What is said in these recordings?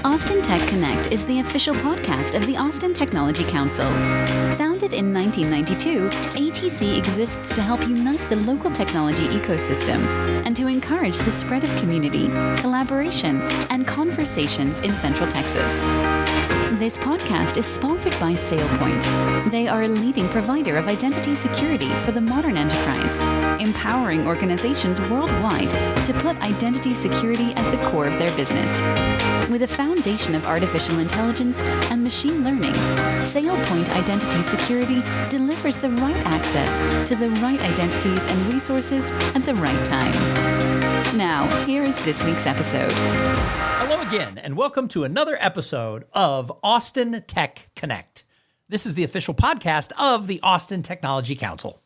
Austin Tech Connect is the official podcast of the Austin Technology Council. Founded in 1992, ATC exists to help unite the local technology ecosystem and to encourage the spread of community, collaboration, and conversations in Central Texas. This podcast is sponsored by SailPoint. They are a leading provider of identity security for the modern enterprise, empowering organizations worldwide to put identity security at the core of their business. With a foundation of artificial intelligence and machine learning, SailPoint Identity Security delivers the right access to the right identities and resources at the right time. Now, here is this week's episode. Hello again, and welcome to another episode of Austin Tech Connect. This is the official podcast of the Austin Technology Council.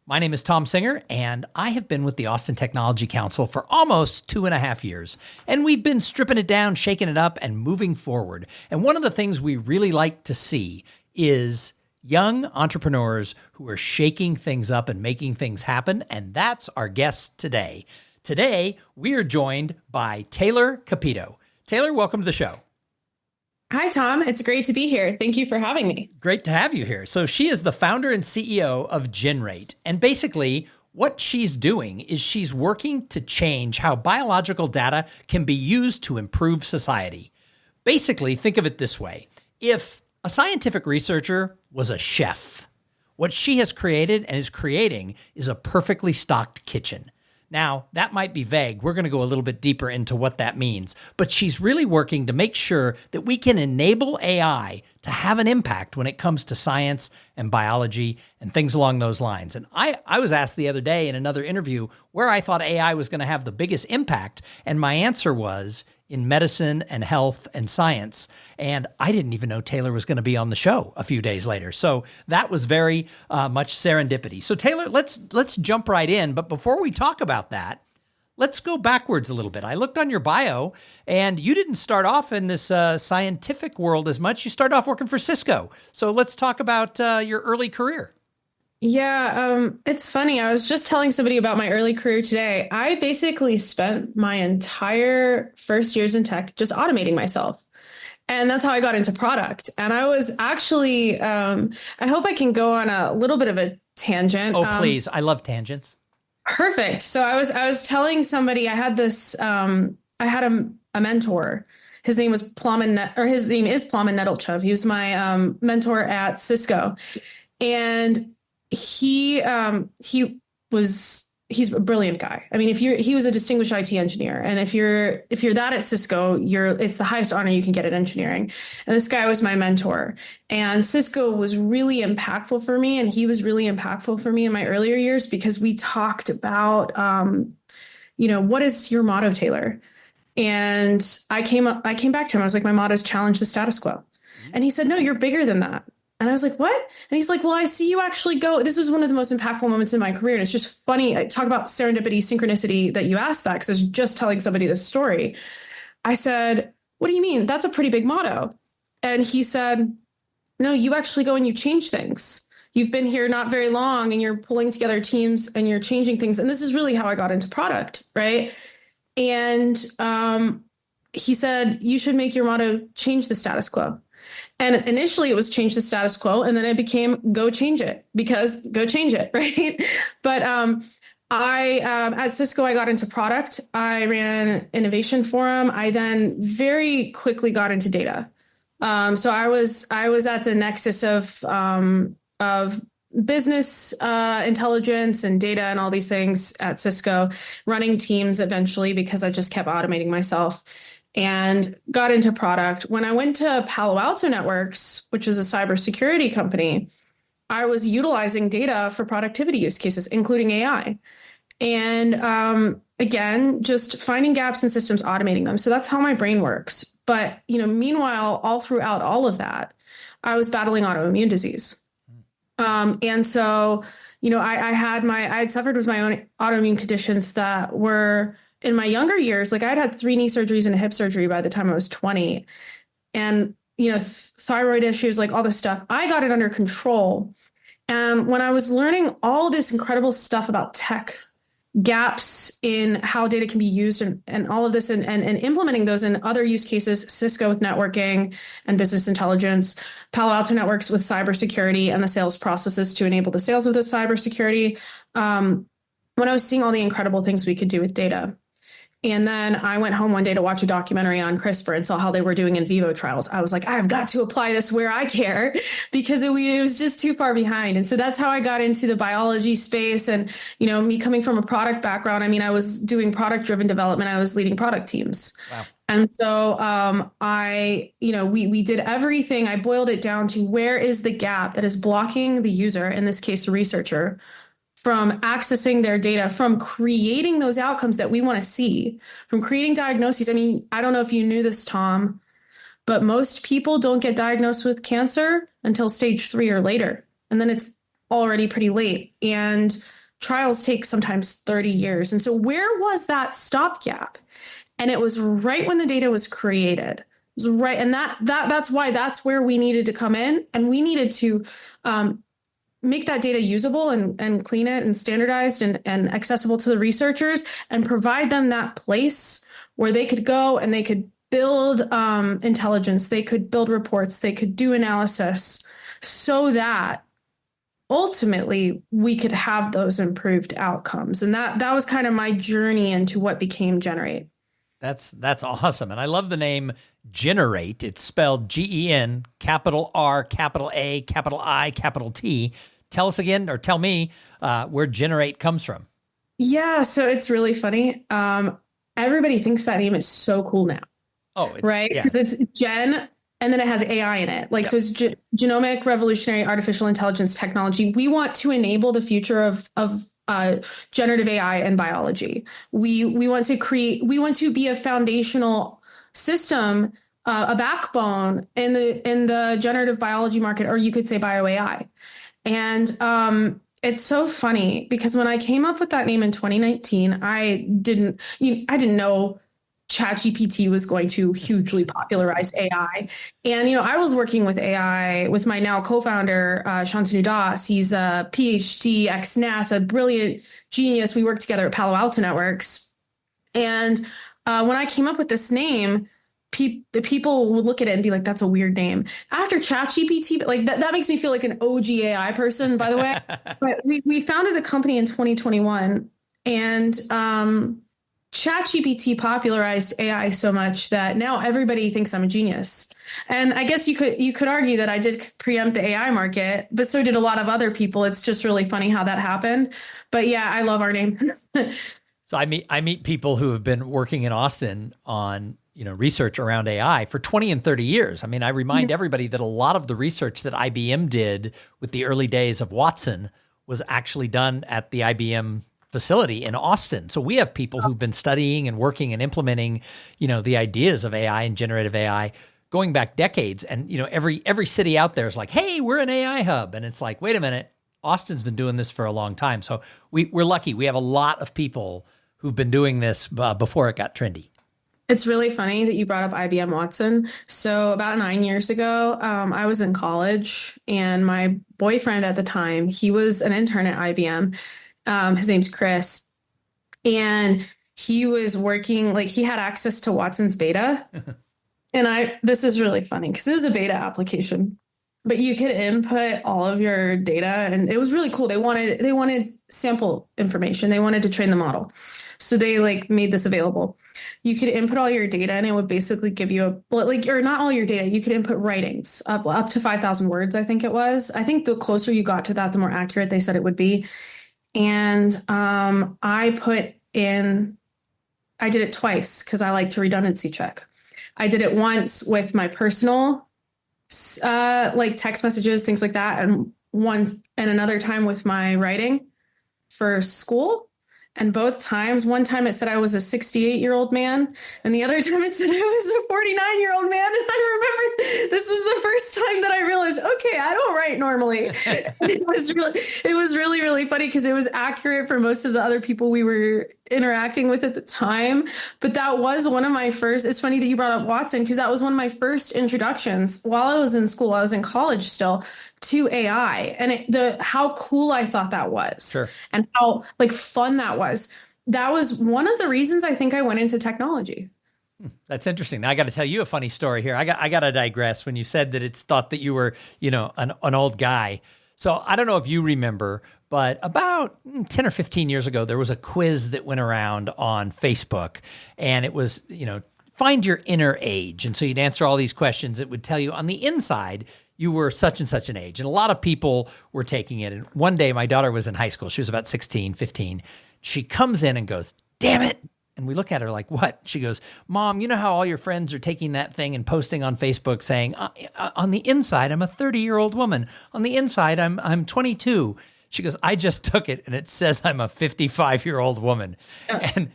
My name is Thom Singer, and I have been with the Austin Technology Council for almost 2.5 years. And we've been stripping it down, shaking it up, and moving forward. And one of the things we really like to see is young entrepreneurs who are shaking things up and making things happen. And that's our guest today. Today, we are joined by Taylor Capito. Taylor, welcome to the show. Hi, Tom. It's great to be here. Thank you for having me. Great to have you here. So she is the founder and CEO of GenRAIT. And basically, what she's doing is she's working to change how biological data can be used to improve society. Basically, think of it this way. If a scientific researcher was a chef, what she has created and is creating is a perfectly stocked kitchen. Now, that might be vague. We're going to go a little bit deeper into what that means. But she's really working to make sure that we can enable AI to have an impact when it comes to science and biology and things along those lines. And I was asked the other day in another interview where I thought AI was going to have the biggest impact. And my answer was in medicine and health and science. And I didn't even know Taylor was going to be on the show a few days later. So that was very much serendipity. So Taylor, let's jump right in. But before we talk about that, let's go backwards a little bit. I looked on your bio and you didn't start off in this scientific world as much. You started off working for Cisco. So let's talk about your early career. Yeah, it's funny. I was just telling somebody about my early career today. I basically spent my entire first years in tech just automating myself. And that's how I got into product. And I was actually, I hope I can go on a little bit of a tangent. Oh, please. I love tangents. Perfect. So I was telling somebody I had this, I had a mentor. His name was his name is Plum Nettlechuv. He was my mentor at Cisco. And he's a brilliant guy. I mean, he was a distinguished IT engineer. And if you're that at Cisco, it's the highest honor you can get at engineering. And this guy was my mentor. And Cisco was really impactful for me. And he was really impactful for me in my earlier years because we talked about, what is your motto, Taylor? And I came back to him. I was like, my motto is challenge the status quo. And he said, no, you're bigger than that. And I was like, what? And he's like, well, I see you actually go. This was one of the most impactful moments in my career. And it's just funny. I talk about serendipity, synchronicity that you asked that because I was just telling somebody this story. I said, what do you mean? That's a pretty big motto. And he said, no, you actually go and you change things. You've been here not very long and you're pulling together teams and you're changing things. And this is really how I got into product, right? And he said, you should make your motto change the status quo. And initially it was change the status quo. And then it became go change it because go change it. Right. But at Cisco, I got into product. I ran innovation forum. I then very quickly got into data. So I was at the nexus of business intelligence and data and all these things at Cisco, running teams eventually because I just kept automating myself. And got into product. When I went to Palo Alto Networks, which is a cybersecurity company, I was utilizing data for productivity use cases, including AI. And again, just finding gaps in systems, automating them. So that's how my brain works. But, meanwhile, all throughout all of that, I was battling autoimmune disease. And so, I had suffered with my own autoimmune conditions that were in my younger years, like I'd had 3 knee surgeries and a hip surgery by the time I was 20 and, thyroid issues, like all this stuff, I got it under control. And when I was learning all this incredible stuff about tech gaps in how data can be used and all of this and implementing those in other use cases, Cisco with networking and business intelligence, Palo Alto Networks with cybersecurity and the sales processes to enable the sales of the cybersecurity. When I was seeing all the incredible things we could do with data. And then I went home one day to watch a documentary on CRISPR and saw how they were doing in vivo trials. I was like, I've got to apply this where I care because it was just too far behind. And so that's how I got into the biology space. And, me coming from a product background, I was doing product-driven development. I was leading product teams. Wow. And so we did everything. I boiled it down to where is the gap that is blocking the user, in this case, the researcher, from accessing their data, from creating those outcomes that we want to see, from creating diagnoses. I don't know if you knew this, Tom, but most people don't get diagnosed with cancer until stage 3 or later. And then it's already pretty late. And trials take sometimes 30 years. And so where was that stopgap? And it was right when the data was created. It was right. And that's where we needed to come in. And we needed to make that data usable and clean it and standardized and accessible to the researchers and provide them that place where they could go and they could build intelligence, they could build reports, they could do analysis so that ultimately we could have those improved outcomes. And that was kind of my journey into what became GenRAIT. That's awesome. And I love the name GenRAIT. It's spelled GEN, capital R, capital A, capital I, capital T. Tell us again, or tell me where GenRAIT comes from. Yeah, so it's really funny. Everybody thinks that name is so cool now. Oh, right? Because it's Gen, and then it has AI in it. So it's genomic, revolutionary, artificial intelligence technology. We want to enable the future of generative AI and biology. We want to be a foundational system, a backbone in the generative biology market, or you could say bio AI. And it's so funny because when I came up with that name in 2019, I didn't know ChatGPT was going to hugely popularize AI. And, I was working with AI with my now co-founder, Shantanu Das. He's a PhD, ex-NASA, brilliant genius. We worked together at Palo Alto Networks. And when I came up with this name, the people would look at it and be like, that's a weird name. After ChatGPT, like that makes me feel like an OG AI person, by the way. But we founded the company in 2021, and ChatGPT popularized AI so much that now everybody thinks I'm a genius. And I guess you could argue that I did preempt the AI market, but so did a lot of other people. It's just really funny how that happened. But yeah, I love our name. So I meet people who have been working in Austin on research around AI for 20 and 30 years. I remind everybody that a lot of the research that IBM did with the early days of Watson was actually done at the IBM facility in Austin. So we have people who've been studying and working and implementing, the ideas of AI and generative AI going back decades. And, every city out there is like, hey, we're an AI hub. And it's like, wait a minute, Austin's been doing this for a long time. So we're lucky. We have a lot of people who've been doing this before it got trendy. It's really funny that you brought up IBM Watson. So about 9 years ago, I was in college, and my boyfriend at the time, he was an intern at IBM. His name's Chris. And he was working, he had access to Watson's beta. And this is really funny because it was a beta application, but you could input all of your data, and it was really cool. They wanted sample information. They wanted to train the model. So they made this available. You could input all your data, and it would basically give you or not all your data. You could input writings up to 5,000 words. I think it was. I think the closer you got to that, the more accurate they said it would be. And I did it twice because I like to redundancy check. I did it once with my personal, text messages, things like that, and another time with my writing for school. And both times, one time it said I was a 68-year-old man, and the other time it said I was a 49-year-old man. And I remember this is the first time that I realized, okay, I don't write normally. It was really, really funny because it was accurate for most of the other people we were interacting with at the time. But that was one of my first, it's funny that you brought up Watson, because that was one of my first introductions while I was in school. I was in college still, to AI, and how cool I thought that was. Sure. And how like fun that was. That was one of the reasons I think I went into technology. That's interesting. Now, I got to tell you a funny story here. I got to digress when you said that it's thought that you were, an old guy. So I don't know if you remember, but about 10 or 15 years ago, there was a quiz that went around on Facebook, and it was, find your inner age. And so you'd answer all these questions. It would tell you on the inside, you were such and such an age. And a lot of people were taking it. And one day my daughter was in high school. She was about 16, 15. She comes in and goes, "Damn it." And we look at her like, "What?" She goes, "Mom, you know how all your friends are taking that thing and posting on Facebook saying, on the inside, I'm a 30-year-old woman. On the inside, I'm 22. She goes, "I just took it and it says I'm a 55-year-old woman." Yeah.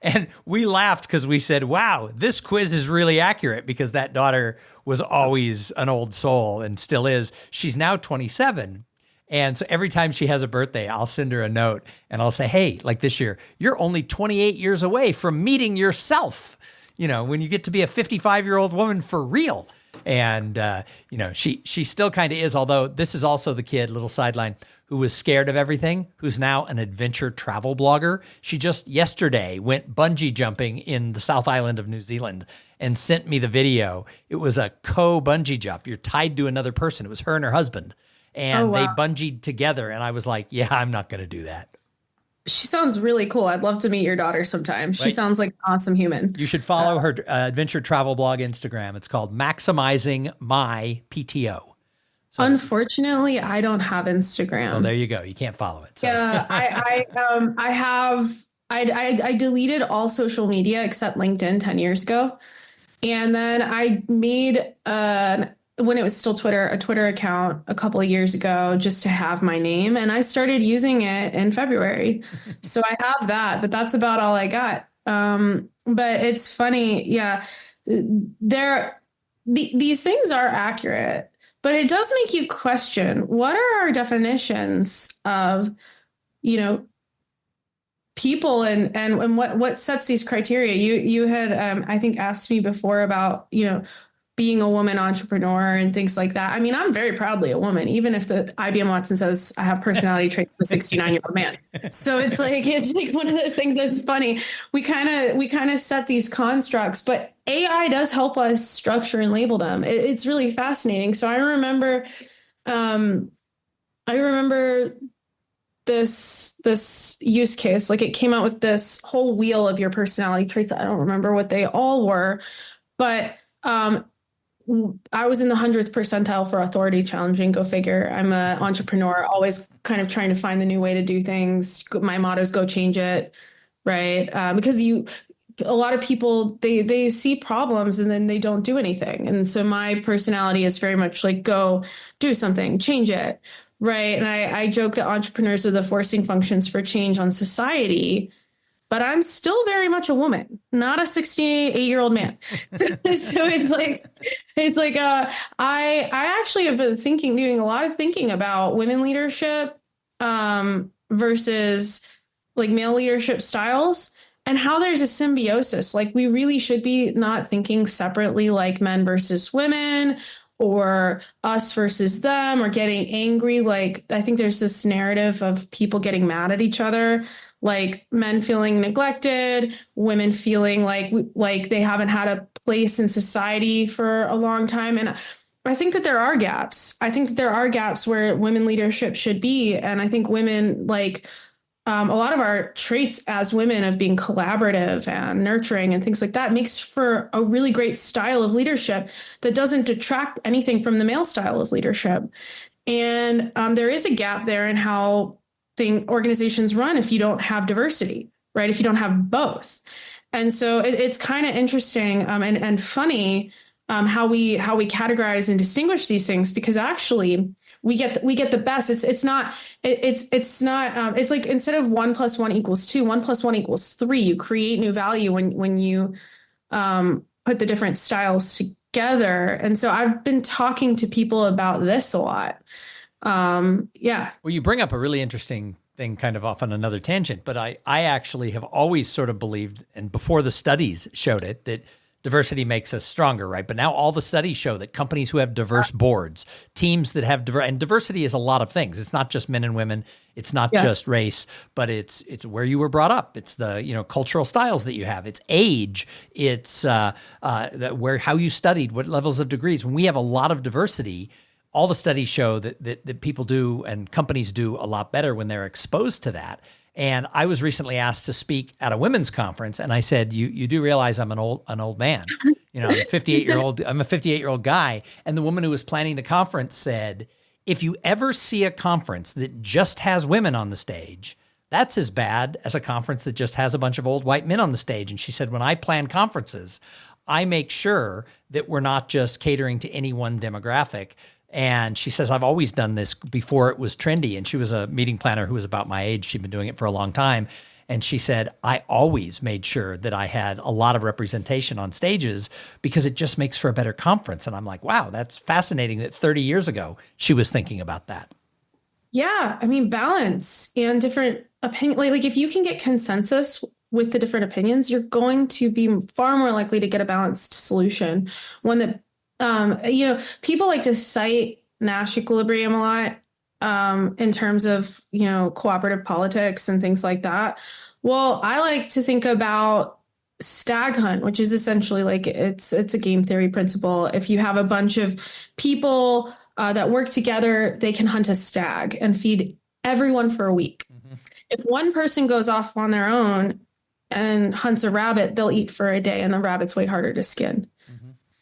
And we laughed because we said, wow, this quiz is really accurate, because that daughter was always an old soul and still is. She's now 27. And so every time she has a birthday, I'll send her a note and I'll say, hey, like this year, you're only 28 years away from meeting yourself, when you get to be a 55-year-old woman for real. And, she still kind of is, although this is also the kid, little sideline, who was scared of everything, who's now an adventure travel blogger. She just yesterday went bungee jumping in the South Island of New Zealand and sent me the video. It was a bungee jump. You're tied to another person. It was her and her husband. And they bungeed together. And I was like, yeah, I'm not going to do that. She sounds really cool. I'd love to meet your daughter sometime. She sounds like an awesome human. You should follow her adventure travel blog Instagram. It's called Maximizing My PTO. So unfortunately, I don't have Instagram. Well, there you go. You can't follow it. So. Yeah, I deleted all social media except LinkedIn 10 years ago. And then I made when it was still Twitter, a Twitter account a couple of years ago just to have my name. And I started using it in February. So I have that, but that's about all I got. But it's funny. Yeah, these things are accurate, but it does make you question, what are our definitions of, people and what sets these criteria? You had, I think, asked me before about, being a woman entrepreneur and things like that. I mean, I'm very proudly a woman, even if the IBM Watson says I have personality traits of a 69-year-old man. So it's like one of those things that's funny. We kind of set these constructs, but AI does help us structure and label them. It's really fascinating. So I remember this use case, like it came out with this whole wheel of your personality traits. I don't remember what they all were, but I was in the 100th percentile for authority challenging. Go figure. I'm an entrepreneur, always kind of trying to find the new way to do things. My motto is go change it, right? Because a lot of people, they see problems and then they don't do anything. And so my personality is very much like, go do something, change it, right? And I joke that entrepreneurs are the forcing functions for change on society. But I'm still very much a woman, not a 68-year-old man. So it's like I actually have been doing a lot of thinking about women leadership versus like male leadership styles, and how there's a symbiosis. Like we really should be not thinking separately, like men versus women or us versus them, or getting angry. Like I think there's this narrative of people getting mad at each other, like men feeling neglected, women feeling like they haven't had a place in society for a long time. And I think that there are gaps. I think that there are gaps where women leadership should be. And I think women, like a lot of our traits as women of being collaborative and nurturing and things like that, makes for a really great style of leadership that doesn't detract anything from the male style of leadership. And there is a gap there in how organizations run if you don't have diversity, right? If you don't have both. And so it's kind of interesting and funny how we categorize and distinguish these things, because actually we get the best. It's like instead of 1 + 1 = 2, 1 + 1 = 3. You create new value when you put the different styles together. And so I've been talking to people about this a lot. Yeah. Well, you bring up a really interesting thing kind of off on another tangent, but I actually have always sort of believed, and before the studies showed it, that diversity makes us stronger, right? But now all the studies show that companies who have diverse boards, teams that have and diversity is a lot of things. It's not just men and women. It's not just race, but it's where you were brought up. It's the cultural styles that you have. It's age. It's where how you studied, what levels of degrees. When we have a lot of diversity, all the studies show that people do and companies do a lot better when they're exposed to that. And I was recently asked to speak at a women's conference, and I said, "You do realize I'm an old man? I'm a 58-year-old guy." And the woman who was planning the conference said, "If you ever see a conference that just has women on the stage, that's as bad as a conference that just has a bunch of old white men on the stage." And she said, "When I plan conferences, I make sure that we're not just catering to any one demographic." And she says, "I've always done this before it was trendy." And she was a meeting planner who was about my age. She'd been doing it for a long time. And she said, "I always made sure that I had a lot of representation on stages because it just makes for a better conference." And I'm like, wow, that's fascinating that 30 years ago, she was thinking about that. Yeah. I mean, balance and different opinion. Like if you can get consensus with the different opinions, you're going to be far more likely to get a balanced solution. One that people like to cite Nash equilibrium a lot in terms of, cooperative politics and things like that. Well, I like to think about stag hunt, which is essentially like it's a game theory principle. If you have a bunch of people that work together, they can hunt a stag and feed everyone for a week. Mm-hmm. If one person goes off on their own and hunts a rabbit, they'll eat for a day, and the rabbit's way harder to skin.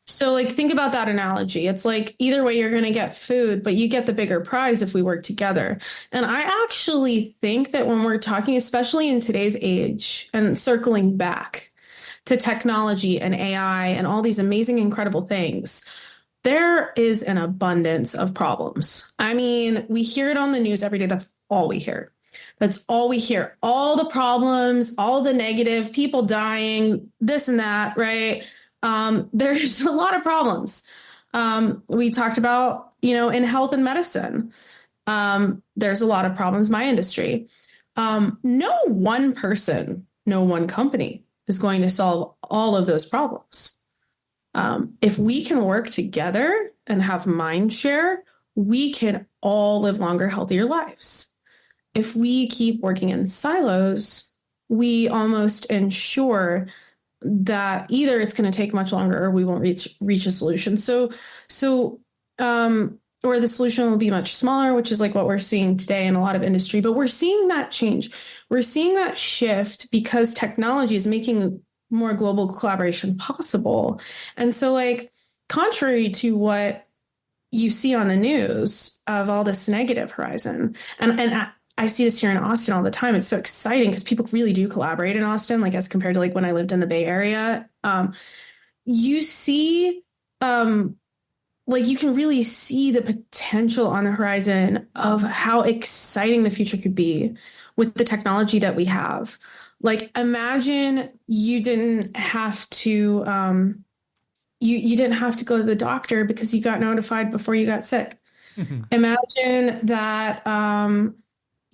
So think about that analogy. It's like either way you're going to get food, but you get the bigger prize if we work together. And I actually think that when we're talking, especially in today's age and circling back to technology and AI and all these amazing, incredible things, there is an abundance of problems. I mean, we hear it on the news every day. That's all we hear. That's all we hear. All the problems, all the negative, people dying, this and that, right? There's a lot of problems. We talked about, in health and medicine, there's a lot of problems, my industry. No one person, no one company is going to solve all of those problems. If we can work together and have mind share, we can all live longer, healthier lives. If we keep working in silos, we almost ensure that either it's going to take much longer or we won't reach a solution. Or the solution will be much smaller, which is like what we're seeing today in a lot of industry. But we're seeing that change. We're seeing that shift because technology is making more global collaboration possible. And so contrary to what you see on the news of all this negative horizon, and I see this here in Austin all the time. It's so exciting because people really do collaborate in Austin, as compared to when I lived in the Bay Area. You see, you can really see the potential on the horizon of how exciting the future could be with the technology that we have. Imagine you didn't have to, you didn't have to go to the doctor because you got notified before you got sick. Imagine that,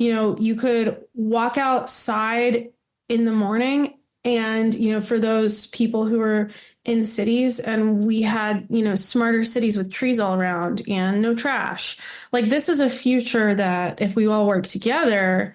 you could walk outside in the morning and, for those people who are in cities and we had, smarter cities with trees all around and no trash. This is a future that if we all work together,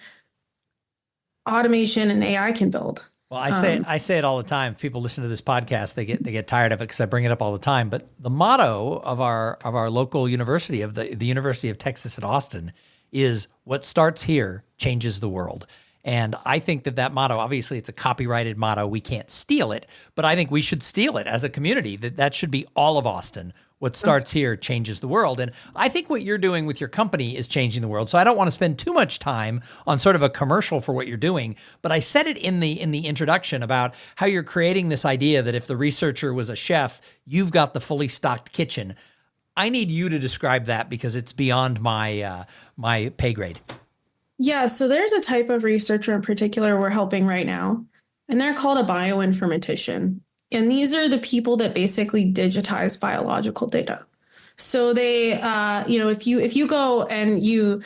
automation and AI can build. Well, I say it all the time. If people listen to this podcast, they get tired of it because I bring it up all the time. But the motto of our local university, of the University of Texas at Austin, is what starts here changes the world. And I think that motto, obviously it's a copyrighted motto. We can't steal it, but I think we should steal it as a community. That should be all of Austin. What starts here changes the world. And I think what you're doing with your company is changing the world. So I don't want to spend too much time on sort of a commercial for what you're doing, but I said it in the introduction about how you're creating this idea that if the researcher was a chef, you've got the fully stocked kitchen. I need you to describe that because it's beyond my pay grade. Yeah, so there's a type of researcher in particular we're helping right now, and they're called a bioinformatician. And these are the people that basically digitize biological data. So they, if you go and you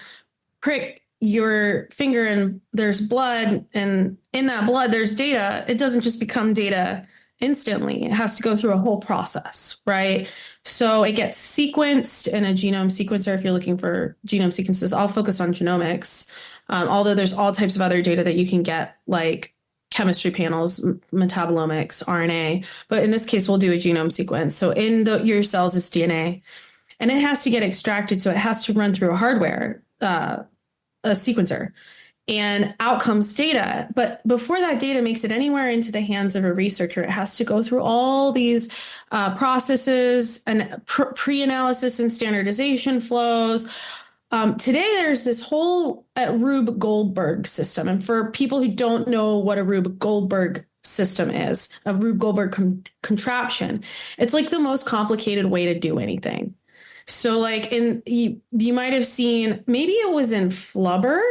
prick your finger and there's blood, and in that blood there's data, it doesn't just become data instantly. It has to go through a whole process, right? So it gets sequenced in a genome sequencer. If you're looking for genome sequences, I'll focus on genomics. Although there's all types of other data that you can get, like chemistry panels, metabolomics, RNA. But in this case, we'll do a genome sequence. So in your cells is DNA, and it has to get extracted. So it has to run through a hardware, a sequencer, and out comes data. But before that data makes it anywhere into the hands of a researcher, it has to go through all these processes and pre-analysis and standardization flows. Today, there's this whole Rube Goldberg system. And for people who don't know what a Rube Goldberg system is, a Rube Goldberg contraption, it's like the most complicated way to do anything. So like you might have seen, maybe it was in Flubber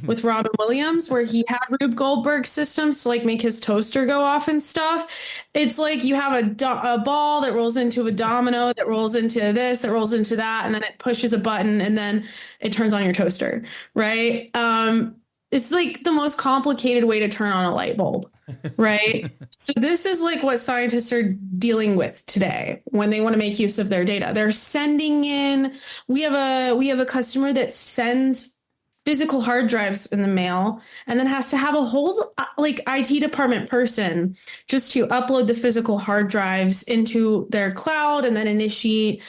with Robin Williams, where he had Rube Goldberg systems to like make his toaster go off and stuff. It's like you have a ball that rolls into a domino, that rolls into this, that rolls into that, and then it pushes a button and then it turns on your toaster, right? It's like the most complicated way to turn on a light bulb, right? So this is like what scientists are dealing with today when they want to make use of their data. They're sending in, we have a customer that sends physical hard drives in the mail and then has to have a whole like IT department person just to upload the physical hard drives into their cloud and then initiate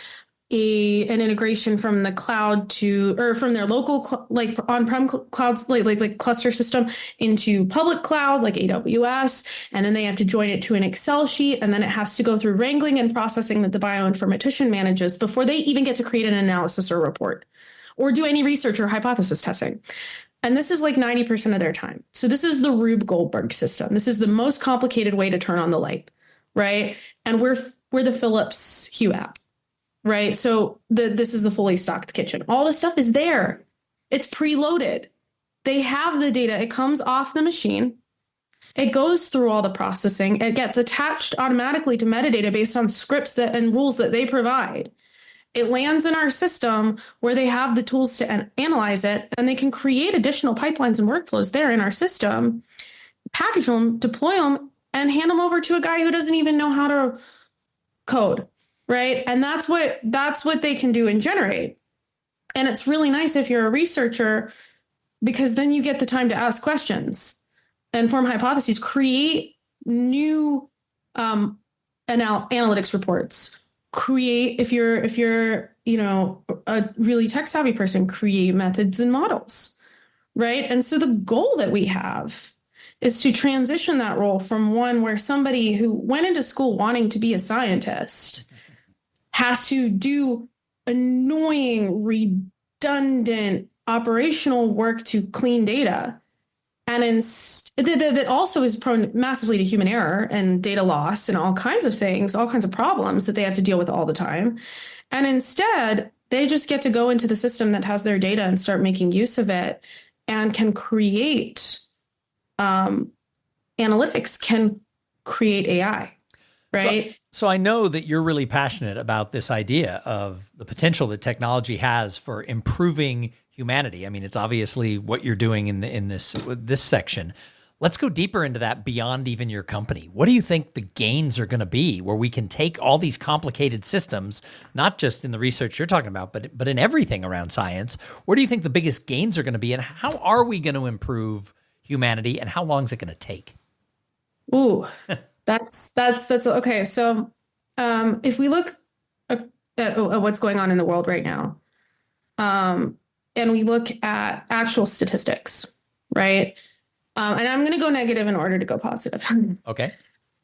an integration from the cloud or from their local like on-prem clouds like cluster system into public cloud like AWS, and then they have to join it to an Excel sheet, and then it has to go through wrangling and processing that the bioinformatician manages before they even get to create an analysis or report or do any research or hypothesis testing. And this is like 90% of their time. So this is the Rube Goldberg system. This is the most complicated way to turn on the light, right? And we're the Philips Hue app, right? So this is the fully stocked kitchen. All the stuff is there. It's preloaded. They have the data. It comes off the machine. It goes through all the processing. It gets attached automatically to metadata based on scripts and rules that they provide. It lands in our system where they have the tools to analyze it, and they can create additional pipelines and workflows there in our system, package them, deploy them, and hand them over to a guy who doesn't even know how to code, right? And that's what they can do in GenRAIT. And it's really nice if you're a researcher, because then you get the time to ask questions and form hypotheses, create new analytics reports. Create, if you're a really tech savvy person, create methods and models, right? And so the goal that we have is to transition that role from one where somebody who went into school wanting to be a scientist has to do annoying, redundant operational work to clean data, and that also is prone massively to human error and data loss and all kinds of things, all kinds of problems that they have to deal with all the time. And instead, they just get to go into the system that has their data and start making use of it, and can create analytics, can create AI, right? So I know that you're really passionate about this idea of the potential that technology has for improving humanity. I mean, it's obviously what you're doing in this section. Let's go deeper into that beyond even your company. What do you think the gains are going to be where we can take all these complicated systems, not just in the research you're talking about, but in everything around science? Where do you think the biggest gains are going to be, and how are we going to improve humanity, and how long is it going to take? Ooh, that's okay. So if we look at what's going on in the world right now, and we look at actual statistics, right? And I'm going to go negative in order to go positive. Okay.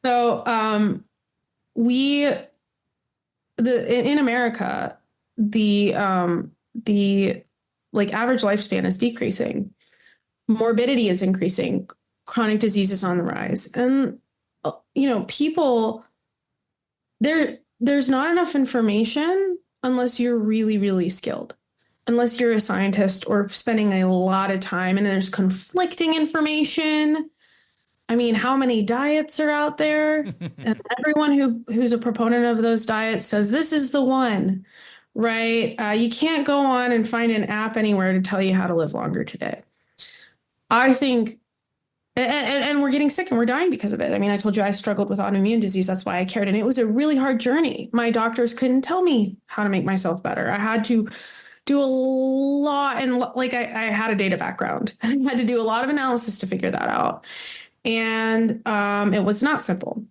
So in America, the like average lifespan is decreasing, morbidity is increasing, chronic disease is on the rise, and people, there's not enough information unless you're really, really skilled. Unless you're a scientist or spending a lot of time, and there's conflicting information. I mean, how many diets are out there? And everyone who's a proponent of those diets says this is the one, right? You can't go on and find an app anywhere to tell you how to live longer today. I think, and we're getting sick and we're dying because of it. I mean, I told you I struggled with autoimmune disease. That's why I cared. And it was a really hard journey. My doctors couldn't tell me how to make myself better. I had to do a lot. And like, I had a data background. I had to do a lot of analysis to figure that out. And it was not simple.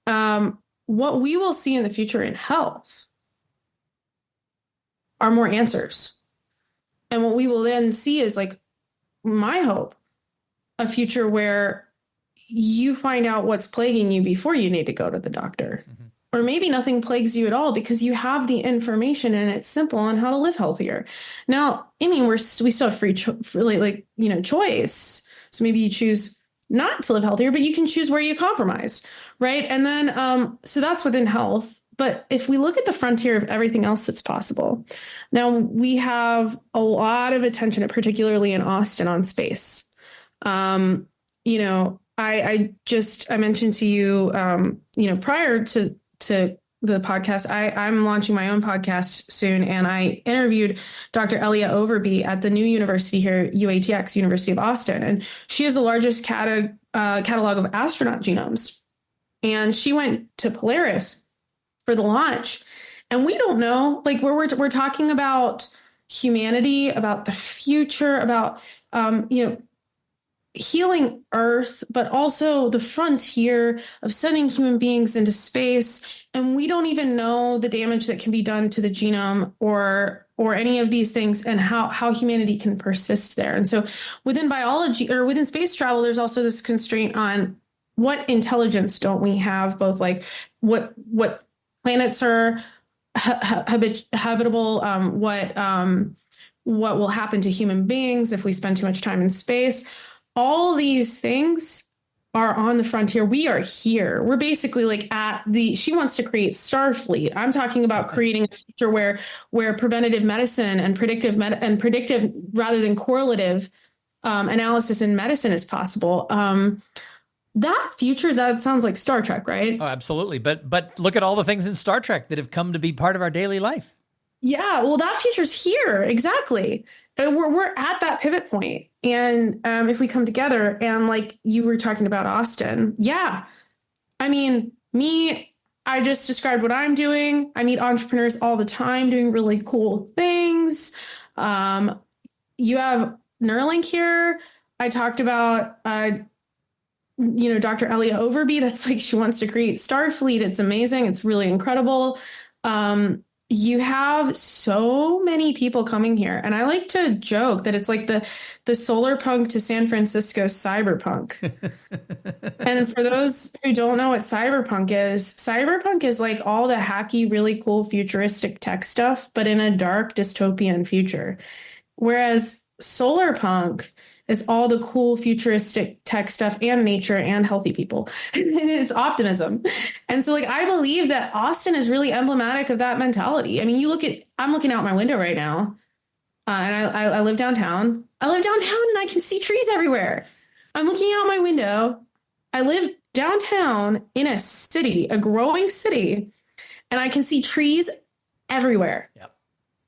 What we will see in the future in health are more answers. And what we will then see is, like, my hope, a future where you find out what's plaguing you before you need to go to the doctor. Mm-hmm. Or maybe nothing plagues you at all because you have the information and it's simple on how to live healthier. Now, I mean, we still have free choice. So maybe you choose not to live healthier, but you can choose where you compromise, right? And then, so that's within health. But if we look at the frontier of everything else that's possible, now we have a lot of attention, particularly in Austin, on space. You know, I mentioned to you, prior to the podcast, I'm launching my own podcast soon, and I interviewed Dr. Elia Overby at the new university here, UATX, University of Austin, and she has the largest catalog of astronaut genomes, and she went to Polaris for the launch, and we don't know, like, we're talking about humanity, about the future, about healing Earth, but also the frontier of sending human beings into space. And we don't even know the damage that can be done to the genome or any of these things, and how humanity can persist there. And so within biology, or within space travel, there's also this constraint on what intelligence don't we have, both like what planets are habitable, what will happen to human beings if we spend too much time in space. All these things are on the frontier. We are here. We're basically like she wants to create Starfleet. I'm talking about creating a future where preventative medicine and predictive rather than correlative analysis in medicine is possible. That future, that sounds like Star Trek, right? Oh, absolutely. But look at all the things in Star Trek that have come to be part of our daily life. Yeah, well, that future's here. Exactly. We're at that pivot point. And if we come together, and like you were talking about Austin, yeah. I mean, I just described what I'm doing. I meet entrepreneurs all the time doing really cool things. You have Neuralink here. I talked about, Dr. Elia Overby. That's like, she wants to create Starfleet. It's amazing. It's really incredible. You have so many people coming here. And I like to joke that it's like the solar punk to San Francisco cyberpunk. And for those who don't know what cyberpunk is like all the hacky, really cool, futuristic tech stuff, but in a dark dystopian future. Whereas solar punk is all the cool futuristic tech stuff and nature and healthy people. It's optimism. And so, like, I believe that Austin is really emblematic of that mentality. I mean, I'm looking out my window right now, and I live downtown. I live downtown and I can see trees everywhere. I'm looking out my window. I live downtown in a city, a growing city, and I can see trees everywhere. Yep.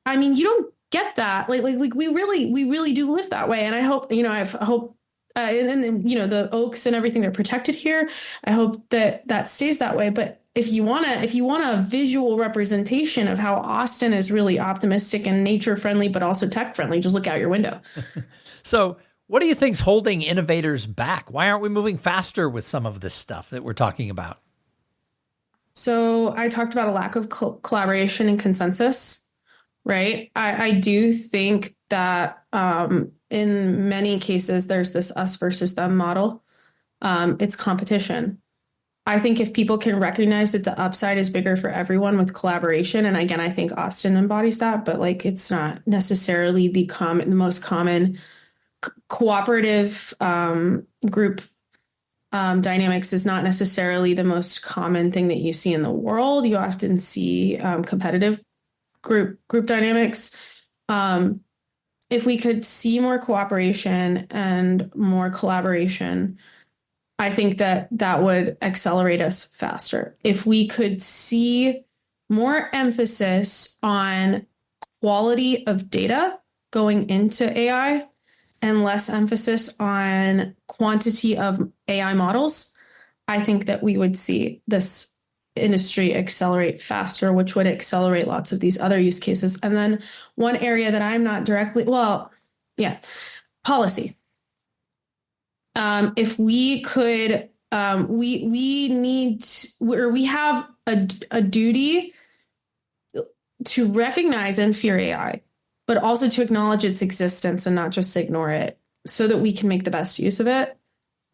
I mean, you don't get that. Like we really do live that way. And I hope, and the oaks and everything, they're protected here. I hope that stays that way. But if you want a visual representation of how Austin is really optimistic and nature friendly, but also tech friendly, just look out your window. So what do you think's holding innovators back? Why aren't we moving faster with some of this stuff that we're talking about? So I talked about a lack of collaboration and consensus. Right. I do think that in many cases, there's this us versus them model. It's competition. I think if people can recognize that the upside is bigger for everyone with collaboration, and again, I think Austin embodies that, but like it's not necessarily the most common cooperative group dynamics is not necessarily the most common thing that you see in the world. You often see competitive group dynamics. If we could see more cooperation and more collaboration, I think that that would accelerate us faster. If we could see more emphasis on quality of data going into AI and less emphasis on quantity of AI models, I think that we would see this industry accelerate faster, which would accelerate lots of these other use cases. And then one area that I'm not directly, well, yeah, policy. If we could, we need, or we have a duty to recognize and fear AI, but also to acknowledge its existence and not just ignore it, so that we can make the best use of it,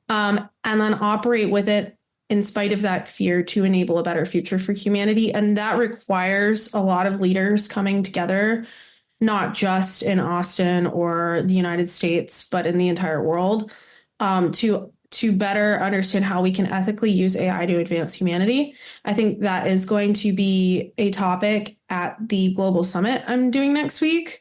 and then operate with it in spite of that fear to enable a better future for humanity. And that requires a lot of leaders coming together, not just in Austin or the United States, but in the entire world, to better understand how we can ethically use AI to advance humanity. I think that is going to be a topic at the global summit I'm doing next week.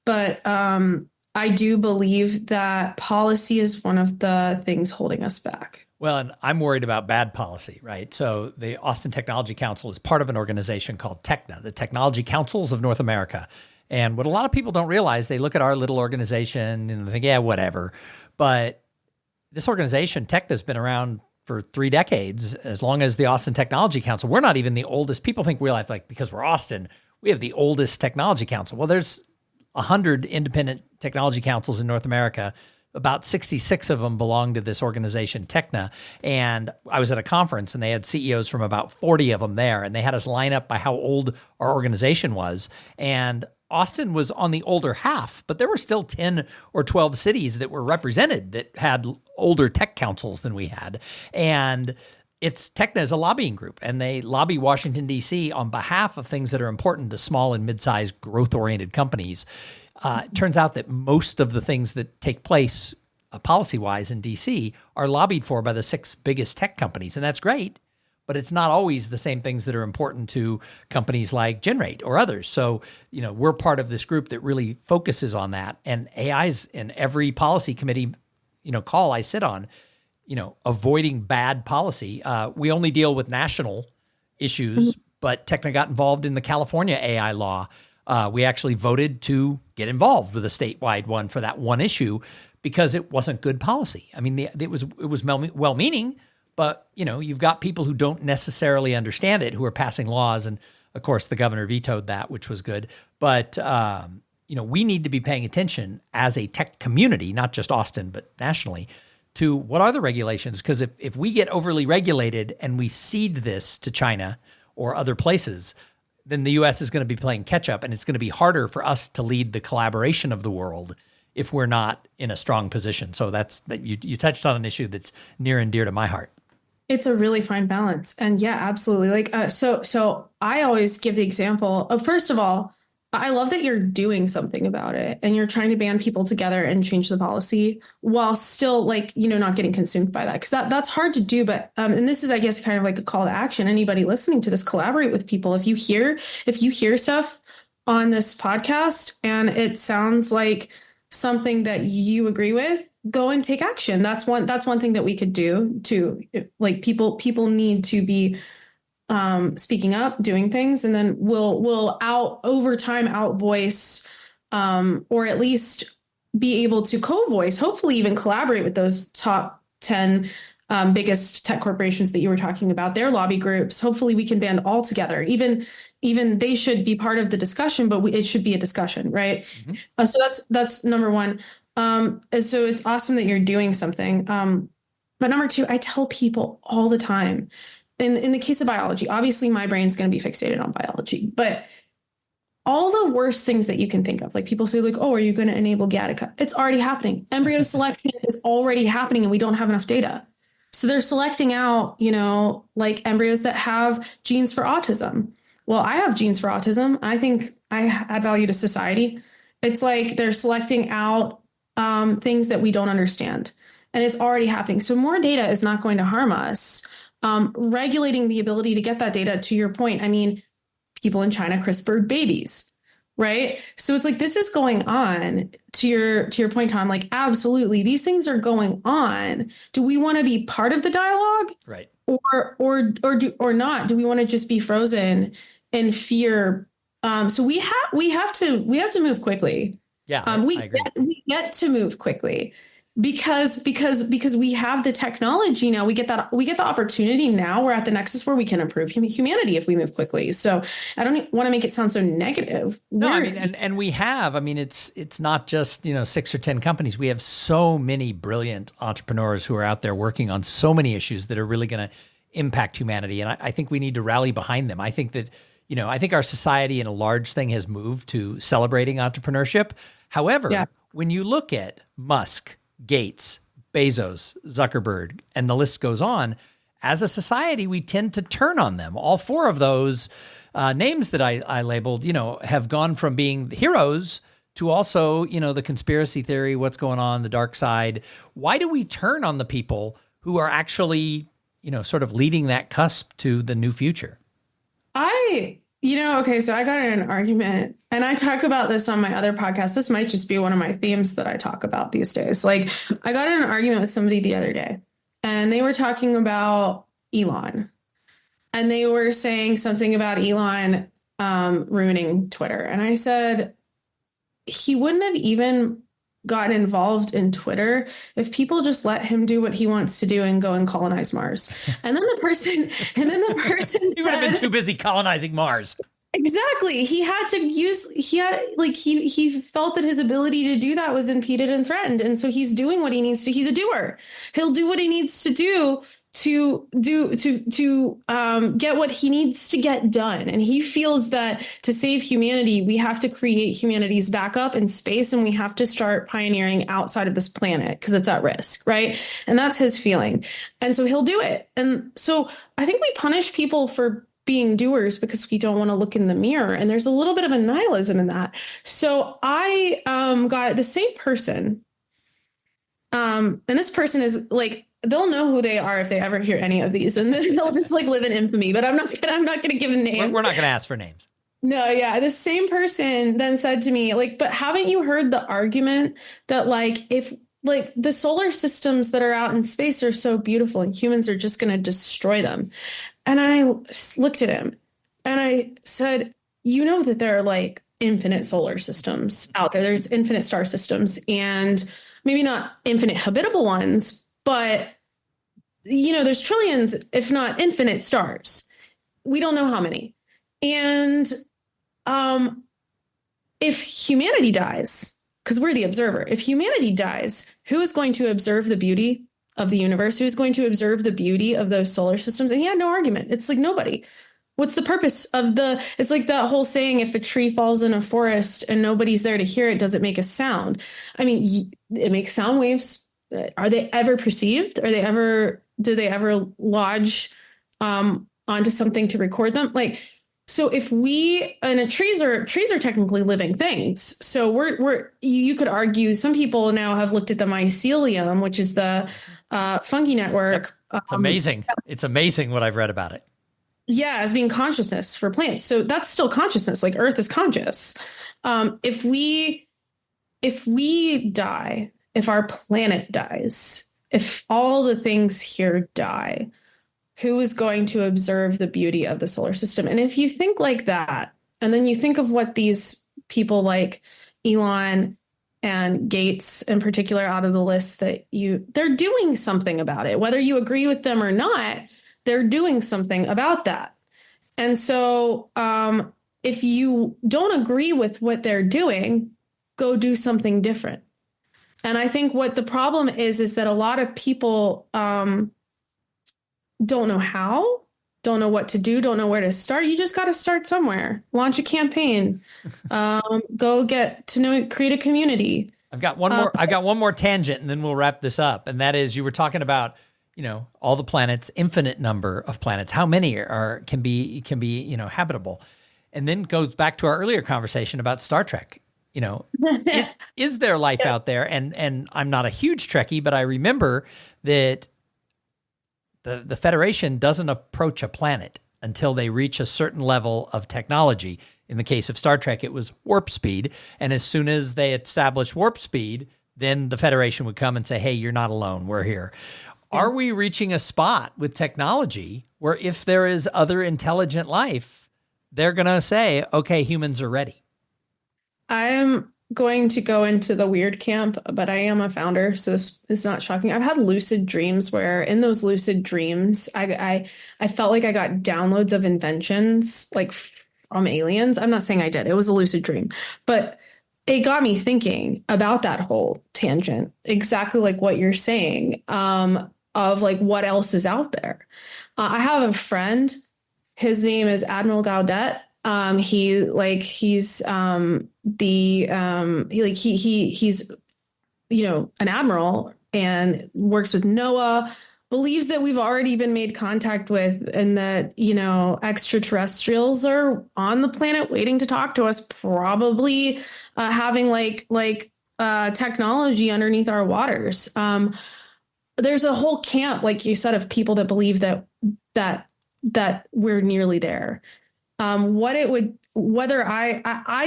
But I do believe that policy is one of the things holding us back. Well, and I'm worried about bad policy, right? So the Austin Technology Council is part of an organization called TECNA, the Technology Councils of North America. And what a lot of people don't realize, they look at our little organization and they think, yeah, whatever. But this organization, TECNA, has been around for 3 decades, as long as the Austin Technology Council. We're not even the oldest. People think we're like, because we're Austin, we have the oldest technology council. Well, there's 100 independent technology councils in North America. About 66 of them belong to this organization, TECNA. And I was at a conference and they had CEOs from about 40 of them there. And they had us line up by how old our organization was. And Austin was on the older half, but there were still 10 or 12 cities that were represented that had older tech councils than we had. And it's TECNA is a lobbying group, and they lobby Washington, D.C. on behalf of things that are important to small and mid-sized growth-oriented companies. It turns out that most of the things that take place policy-wise in D.C. are lobbied for by the 6 biggest tech companies, and that's great. But it's not always the same things that are important to companies like GenRAIT or others. So, we're part of this group that really focuses on that. And AI's in every policy committee, call I sit on, avoiding bad policy. We only deal with national issues, but TECNA got involved in the California AI law. We actually voted to get involved with a statewide one for that one issue because it wasn't good policy. I mean, it was well-meaning, but, you've got people who don't necessarily understand it who are passing laws. And, of course, the governor vetoed that, which was good. But, we need to be paying attention as a tech community, not just Austin, but nationally, to what are the regulations? Because if we get overly regulated and we cede this to China or other places, then the U.S. is going to be playing catch up, and it's going to be harder for us to lead the collaboration of the world if we're not in a strong position. So you touched on an issue that's near and dear to my heart. It's a really fine balance. And yeah, absolutely. So I always give the example of, first of all, I love that you're doing something about it and you're trying to band people together and change the policy while still not getting consumed by that. Because that's hard to do. But and this is, I guess, kind of like a call to action. Anybody listening to this, collaborate with people. If you hear stuff on this podcast and it sounds like something that you agree with, go and take action. That's one thing that we could do to, people need to be speaking up, doing things, and then we'll over time outvoice, or at least be able to co-voice, hopefully even collaborate with those top 10 biggest tech corporations that you were talking about, their lobby groups. Hopefully we can band all together. Even they should be part of the discussion, but it should be a discussion, right? Mm-hmm. So that's number one. And so it's awesome that you're doing something. But number two, I tell people all the time, in the case of biology, obviously my brain's going to be fixated on biology, but all the worst things that you can think of, like people say, oh, are you going to enable Gattaca? It's already happening. Embryo selection is already happening, and we don't have enough data. So they're selecting out, embryos that have genes for autism. Well, I have genes for autism. I think I add value to society. It's like they're selecting out things that we don't understand, and it's already happening. So more data is not going to harm us. Regulating the ability to get that data, to your point, I mean, people in China CRISPR'd babies. right? So it's like this is going on to your point, Tom. Like, absolutely, these things are going on. Do we want to be part of the dialogue, Right. or not? Do we want to just be frozen in fear? So we have to move quickly. Yeah, I agree. We get to move quickly because we have the technology now. We get the opportunity now. We're at the nexus where we can improve humanity if we move quickly. So I don't want to make it sound so negative. No, I mean, and we have. I mean, it's not just 6 or 10 companies. We have so many brilliant entrepreneurs who are out there working on so many issues that are really going to impact humanity, and I think we need to rally behind them. I think that I think our society in a large thing has moved to celebrating entrepreneurship. However, when you look at Musk, Gates, Bezos, Zuckerberg, and the list goes on, as a society, we tend to turn on them. All 4 of those names that I labeled, have gone from being heroes to also, the conspiracy theory, what's going on, the dark side. Why do we turn on the people who are actually, sort of leading that cusp to the new future? Okay, so I got in an argument, and I talk about this on my other podcast. This might just be one of my themes that I talk about these days. Like, I got in an argument with somebody the other day, and they were talking about Elon, and they were saying something about Elon ruining Twitter. And I said, he wouldn't have even gotten involved in Twitter if people just let him do what he wants to do and go and colonize Mars. And then the person he would have been too busy colonizing Mars. Exactly. He felt that his ability to do that was impeded and threatened. And so he's doing what he needs to. He's a doer. He'll do what he needs to do to get what he needs to get done. And he feels that to save humanity, we have to create humanity's backup in space, and we have to start pioneering outside of this planet because it's at risk, right? And that's his feeling. And so he'll do it. And so I think we punish people for being doers because we don't want to look in the mirror. And there's a little bit of a nihilism in that. So I got the same person. And this person is like, they'll know who they are if they ever hear any of these, and then they'll just like live in infamy. But I'm not gonna give a name. We're not gonna ask for names. No, yeah. The same person then said to me, like, but haven't you heard the argument that like if like the solar systems that are out in space are so beautiful and humans are just gonna destroy them? And I looked at him and I said, that there are like infinite solar systems out there. There's infinite star systems, and maybe not infinite habitable ones, but there's trillions, if not infinite stars. We don't know how many. And if humanity dies, because we're the observer, if humanity dies, who is going to observe the beauty of the universe? Who's going to observe the beauty of those solar systems? And he had no argument. It's like nobody. What's the purpose of it's like that whole saying, if a tree falls in a forest and nobody's there to hear it, does it make a sound? I mean, it makes sound waves. Are they ever perceived? Do they ever lodge onto something to record them? Like, so if trees are technically living things. So you could argue, some people now have looked at the mycelium, which is the fungi network. It's amazing. It's amazing what I've read about it. Yeah, as being consciousness for plants. So that's still consciousness. Like Earth is conscious. If we die, if our planet dies, if all the things here die, who is going to observe the beauty of the solar system? And if you think like that, and then you think of what these people like Elon and Gates in particular out of the list they're doing something about it, whether you agree with them or not, they're doing something about that. And so if you don't agree with what they're doing, go do something different. And I think what the problem is that a lot of people don't know how, don't know what to do, don't know where to start. You just got to start somewhere. Launch a campaign. Go get to know, create a community. I've got one more tangent, and then we'll wrap this up. And that is, you were talking about, all the planets, infinite number of planets. How many can be habitable? And then goes back to our earlier conversation about Star Trek. Is there life out there? And I'm not a huge Trekkie, but I remember that the Federation doesn't approach a planet until they reach a certain level of technology. In the case of Star Trek, it was warp speed. And as soon as they established warp speed, then the Federation would come and say, hey, you're not alone. We're here. Are we reaching a spot with technology where if there is other intelligent life, they're going to say, okay, humans are ready? I am going to go into the weird camp, but I am a founder, so this is not shocking. I've had lucid dreams where in those lucid dreams, I felt like I got downloads of inventions like from aliens. I'm not saying I did. It was a lucid dream, but it got me thinking about that whole tangent, exactly like what you're saying, of like what else is out there. I have a friend. His name is Admiral Gaudet. He's an admiral and works with NOAA, believes that we've already been made contact with, and that, extraterrestrials are on the planet waiting to talk to us, probably having technology underneath our waters. There's a whole camp, like you said, of people that believe that we're nearly there. I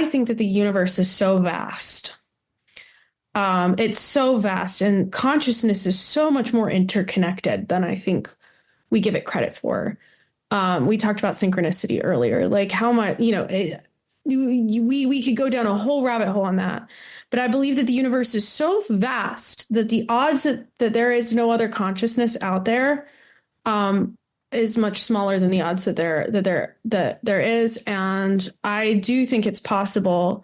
think that the universe is so vast. It's so vast, and consciousness is so much more interconnected than I think we give it credit for. We talked about synchronicity earlier, like how much, we could go down a whole rabbit hole on that. But I believe that the universe is so vast that the odds that there is no other consciousness out there, is much smaller than the odds that there is. And I do think it's possible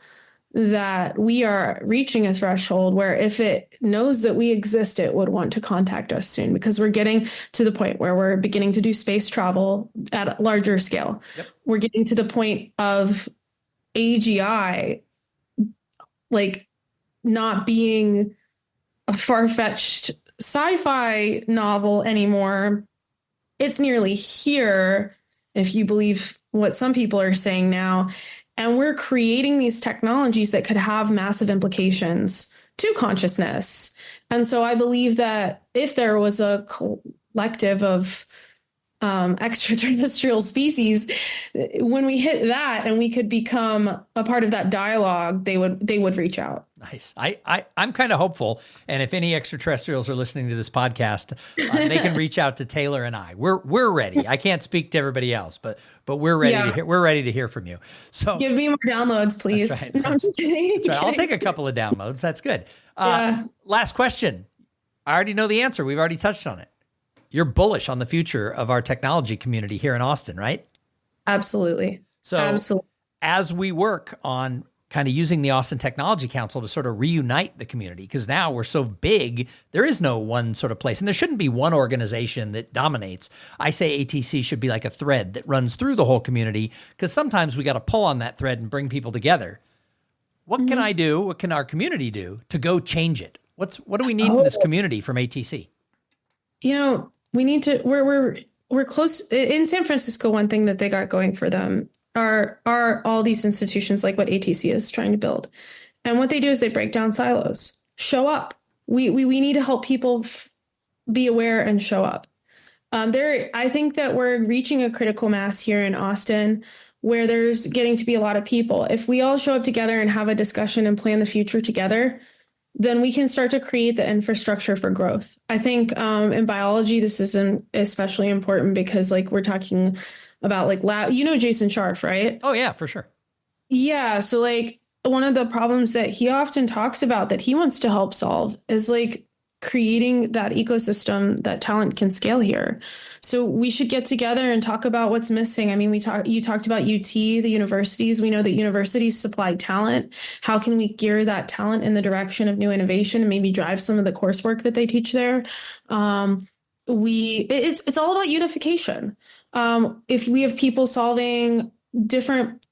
that we are reaching a threshold where if it knows that we exist, it would want to contact us soon, because we're getting to the point where we're beginning to do space travel at a larger scale. Yep. We're getting to the point of AGI, like, not being a far-fetched sci-fi novel anymore. It's nearly here, if you believe what some people are saying now. And we're creating these technologies that could have massive implications to consciousness. And so I believe that if there was a collective of extraterrestrial species, when we hit that and we could become a part of that dialogue, they would reach out. Nice. I'm kind of hopeful. And if any extraterrestrials are listening to this podcast, they can reach out to Taylor and I. We're ready. I can't speak to everybody else, but we're ready to hear. We're ready to hear from you. So give me more downloads, please. That's right. No, I'm just kidding. That's right. I'll take a couple of downloads. That's good. Last question. I already know the answer. We've already touched on it. You're bullish on the future of our technology community here in Austin, right? Absolutely. So as we work on kind of using the Austin Technology Council to sort of reunite the community, because now we're so big, there is no one sort of place, and there shouldn't be one organization that dominates. I say ATC should be like a thread that runs through the whole community, because sometimes we got to pull on that thread and bring people together. What can I do? What can our community do to go change it? What do we need in this community from ATC? We need to, we're close in San Francisco. One thing that they got going for them are all these institutions like what ATC is trying to build. And what they do is they break down silos. Show up. We need to help people be aware and show up. I think that we're reaching a critical mass here in Austin where there's getting to be a lot of people. If we all show up together and have a discussion and plan the future together, then we can start to create the infrastructure for growth. I think in biology, this is especially important because we're talking about lab, Jason Scharf, right? Oh yeah, for sure. Yeah. So one of the problems that he often talks about that he wants to help solve is creating that ecosystem that talent can scale here. So we should get together and talk about what's missing. I mean, you talked about UT, the universities. We know that universities supply talent. How can we gear that talent in the direction of new innovation and maybe drive some of the coursework that they teach there? It's all about unification. If we have people solving different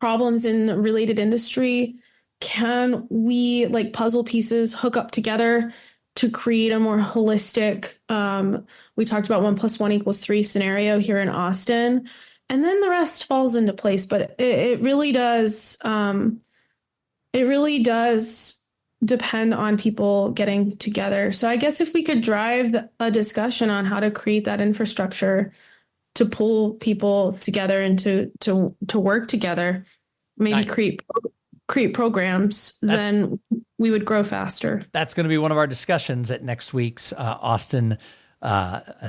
problems in related industry, can we puzzle pieces hook up together to create a more holistic, we talked about 1 + 1 = 3 scenario here in Austin, and then the rest falls into place. But it really does depend on people getting together. So I guess if we could drive a discussion on how to create that infrastructure, to pull people together and to work together, maybe Nice. create programs, then we would grow faster. That's going to be one of our discussions at next week's Austin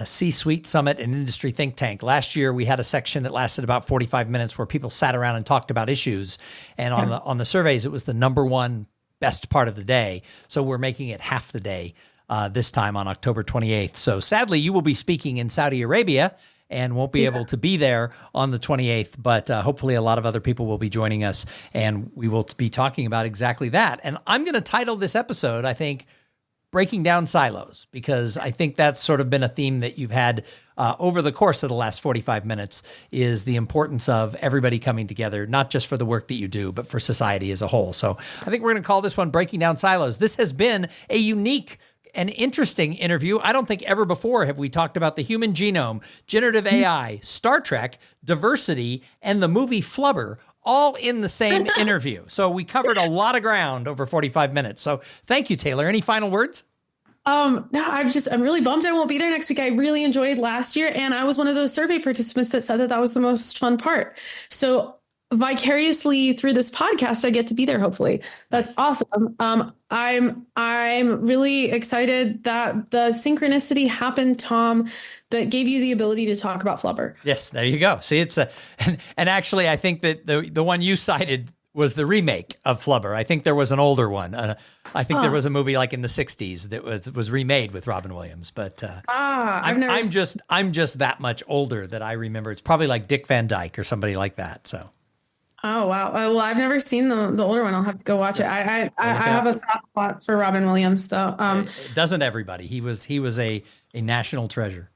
C-Suite Summit and Industry Think Tank. Last year, we had a section that lasted about 45 minutes where people sat around and talked about issues. And on the surveys, it was the number one best part of the day. So we're making it half the day this time on October 28th. So sadly, you will be speaking in Saudi Arabia and won't be able to be there on the 28th, but hopefully a lot of other people will be joining us, and we will be talking about exactly that. And I'm going to title this episode, I think, Breaking Down Silos, because I think that's sort of been a theme that you've had over the course of the last 45 minutes, is the importance of everybody coming together, not just for the work that you do, but for society as a whole. So I think we're going to call this one Breaking Down Silos. This has been a unique and interesting interview. I don't think ever before have we talked about the human genome, generative AI, Star Trek, diversity, and the movie Flubber, all in the same interview. So we covered a lot of ground over 45 minutes. So thank you, Taylor. Any final words? No, I'm really bummed I won't be there next week. I really enjoyed last year, and I was one of those survey participants that said that was the most fun part. So vicariously through this podcast, I get to be there. Hopefully, that's awesome. I'm really excited that the synchronicity happened, Tom, that gave you the ability to talk about Flubber. Yes, there you go. See, it's and actually, I think that the one you cited was the remake of Flubber. I think there was an older one. I think there was a movie like in the 60s that was remade with Robin Williams. But I'm just that much older that I remember. It's probably like Dick Van Dyke or somebody like that. So. Oh, wow. Well, I've never seen the older one. I'll have to go watch it. I have a soft spot for Robin Williams, though. Doesn't everybody? He was a national treasure.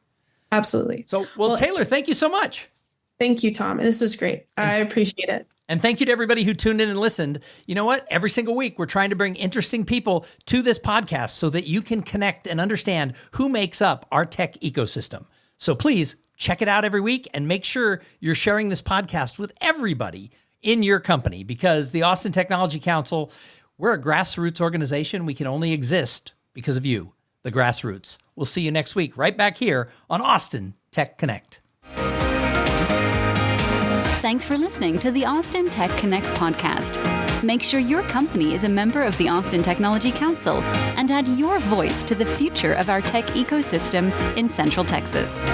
Absolutely. So, well, Taylor, thank you so much. Thank you, Tom. This was great. I appreciate it. And thank you to everybody who tuned in and listened. You know what? Every single week, we're trying to bring interesting people to this podcast so that you can connect and understand who makes up our tech ecosystem. So please check it out every week and make sure you're sharing this podcast with everybody in your company, because the Austin Technology Council, we're a grassroots organization. We can only exist because of you, the grassroots. We'll see you next week right back here on Austin Tech Connect. Thanks for listening to the Austin Tech Connect podcast. Make sure your company is a member of the Austin Technology Council and add your voice to the future of our tech ecosystem in Central Texas.